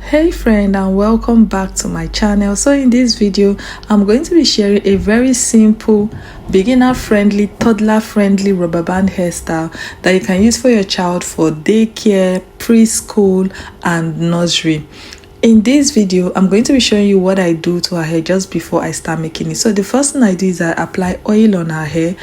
Hey friend, and welcome back to my channel. So in this video I'm going to be sharing a very simple, beginner friendly, toddler friendly rubber band hairstyle that you can use for your child for daycare, preschool and nursery. In this video, I'm going to be showing you what I do to her hair just before I start making it. So the first thing I do is I apply oil on her hair.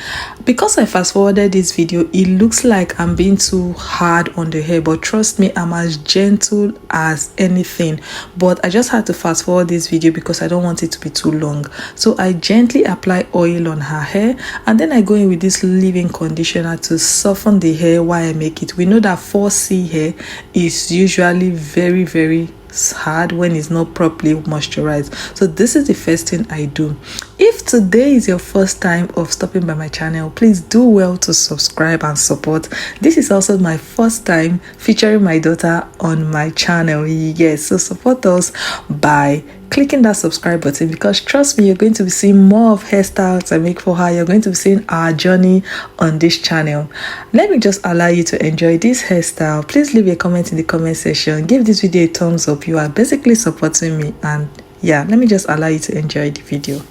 Because I fast forwarded this video, it looks like I'm being too hard on the hair, but trust me, I'm as gentle as anything. But I just had to fast forward this video because I don't want it to be too long. So I gently apply oil on her hair, and then I go in with this leave-in conditioner to soften the hair while I make it. We know that 4C hair is usually very hard when it's not properly moisturized. So this is the first thing I do. If today is your first time of stopping by my channel, please do well to subscribe and support. This is also my first time featuring my daughter on my channel. Yes, so support us by clicking that subscribe button, because trust me, you're going to be seeing more of hairstyles I make for her. You're going to be seeing our journey on this channel. Let me just allow you to enjoy this hairstyle. Please leave a comment in the comment section. Give this video a thumbs up. You are basically supporting me, and yeah, let me just allow you to enjoy the video.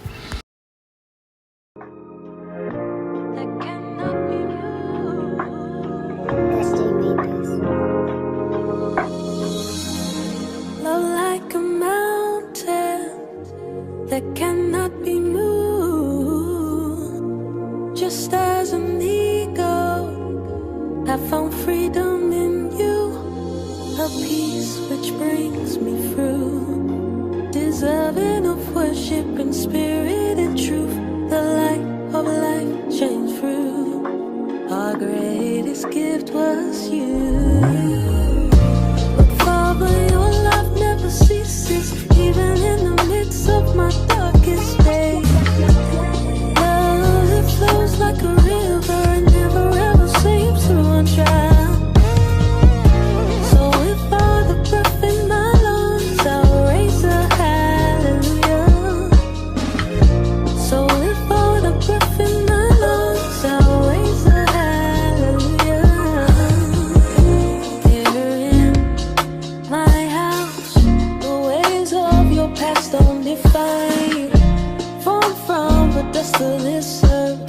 That cannot be moved. Just as an eagle, I found freedom in you, a peace which brings me through, deserving of worship in spirit and truth. The light of life shines through. Our greatest gift was you. But Father, your love never ceases, even in the midst of my darkest days. Love, it flows like a river and never ever seems to run dry. So with all the breath in my lungs, I'll raise a hallelujah. So with all the breath in my lungs, I'll raise a hallelujah. Here in my house, the ways of your past don't define. Formed from the dust of this earth,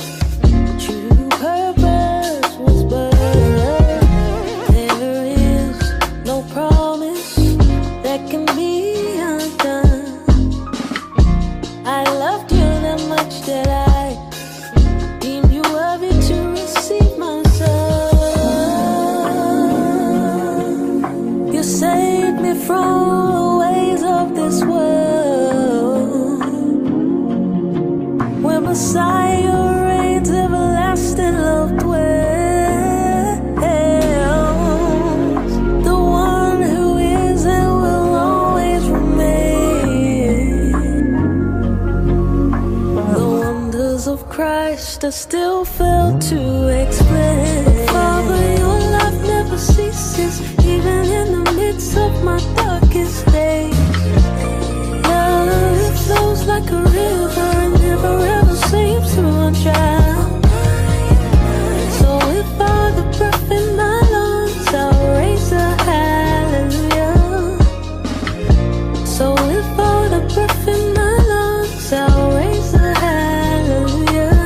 true purpose was birthed. There is no promise that can be undone. I loved you that much that I deemed you worthy to receive my son. You saved me from the ways of this world, where Messiah reigns, everlasting love dwells. The one who is and will always remain. The wonders of Christ I still fail to explain. Father, your love never ceases, even in the midst of my darkest days. Love, it flows like a river and never ever seems to run dry. So with all the breath in my lungs, I'll raise a hallelujah. So with all the breath in my lungs, I'll raise a hallelujah.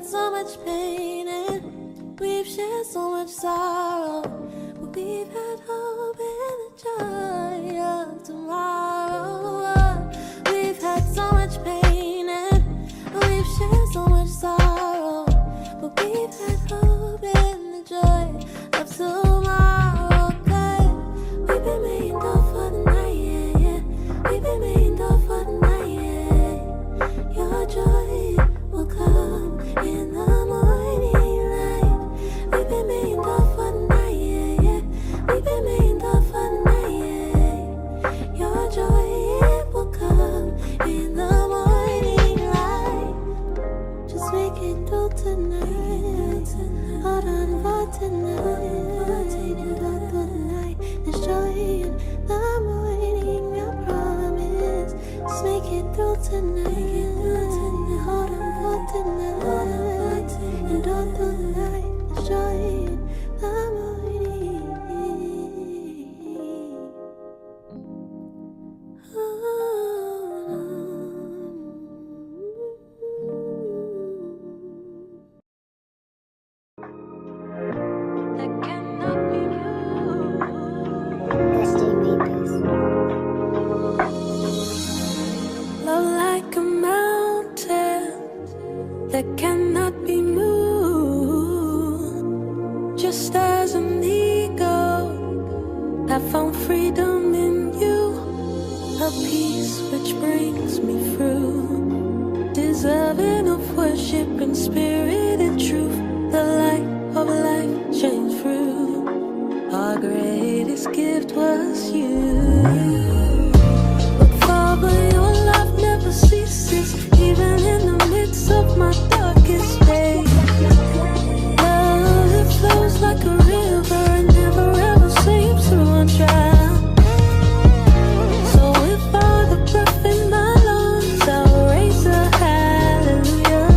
had so much pain and we've shared so much sorrow, but we've had hope and the joy of tomorrow. We've had so much pain and we've shared so much sorrow, but we've had hope and the joy of tomorrow. Okay, we've been made up for the night, yeah, yeah. We've been made up for the night, yeah. Your joy will come in the morning light. We've been made up for the night, yeah, yeah. We've been made up for the night, yeah. Your joy, it will come in the morning light. Just make it through tonight. Hold on for tonight. And all through the night. There's joy in the morning, I promise. Just make it through tonight. Hold on for tonight. And all through the night. There's joy in the morning. That cannot be love like a mountain that cannot be moved. Just as an eagle, I found freedom in you, a peace which brings me through, deserving of worship in spirit and truth. The light of life shines through. Our greatest gift was you. But Father, your love never ceases, even in the midst of my darkest days. Love, it flows like a river and never ever seems to run dry. So if all the breath in my lungs, I'll raise a hallelujah.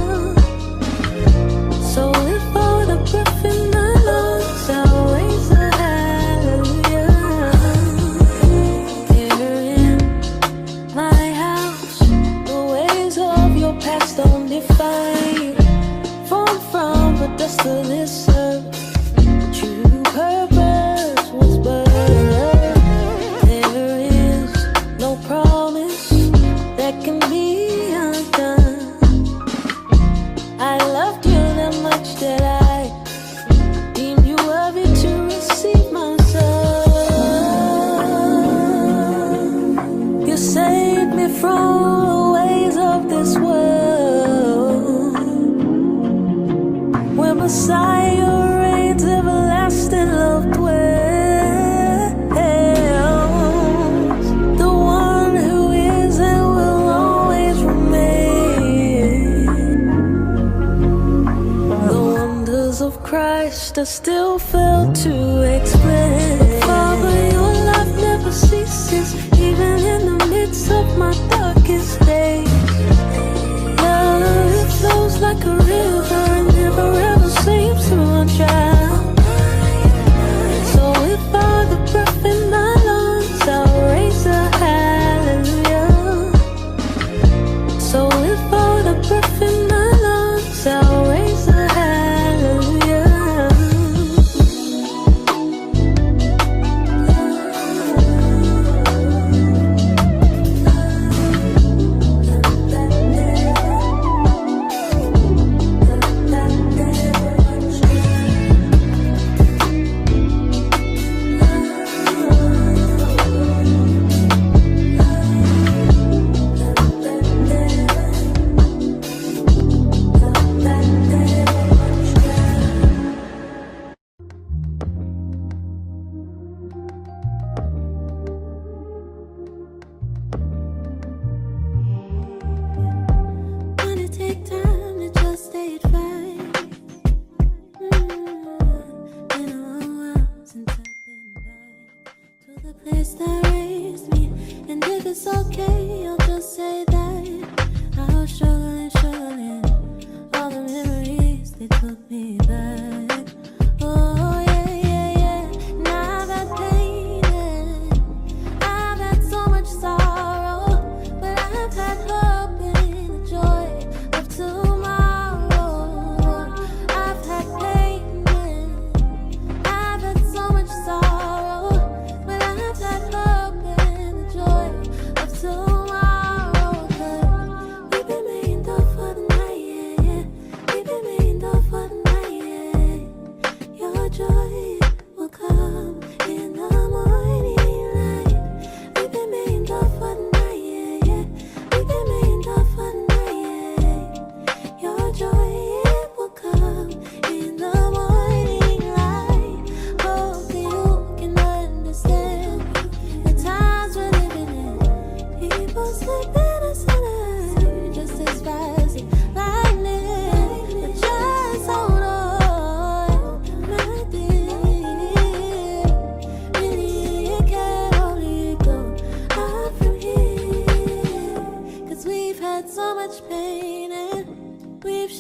So if all the breath in my lungs, I'll raise a hallelujah. Here in my house, the ways of your past don't define you. Formed from the dust of this earth, true purpose was birthed. There is no promise that can be undone. I loved you that much that I deemed you worthy to receive my son. You saved me from the ways of this world, where Messiah reigns, everlasting love dwells. The one who is and will always remain. The wonders of Christ I still fail to explain. Father, your love never ceases, even in the midst of my darkest days. Love, it flows like a river and never ever seems to run dry. So if all the breath in my lungs, I'll raise a hallelujah. So if all the breath in my lungs, I'll raise a hallelujah.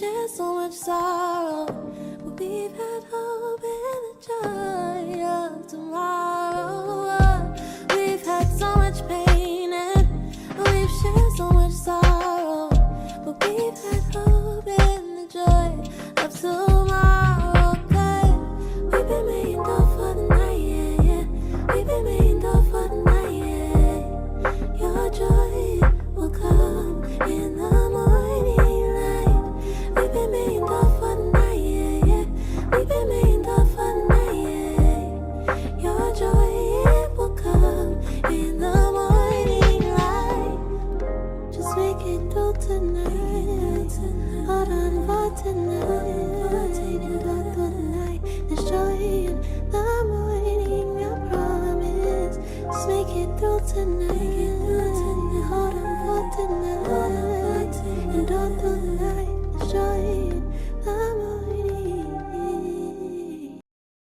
shared so much sorrow, but we've had hope and the joy of tomorrow. We've had so much pain and we've shared so much sorrow, but we've had hope and the joy of tomorrow. We've been made up for the night, yeah, yeah. We've been made up for the night, yeah. Your joy will come in the morning light. We've been made up for the night, yeah, yeah. We've been made up for the night, yeah. Your joy, it will come in the morning light. Just make it through tonight. Hold on for tonight. Take it back through the night. There's joy in the morning, I promise. Just make it through tonight.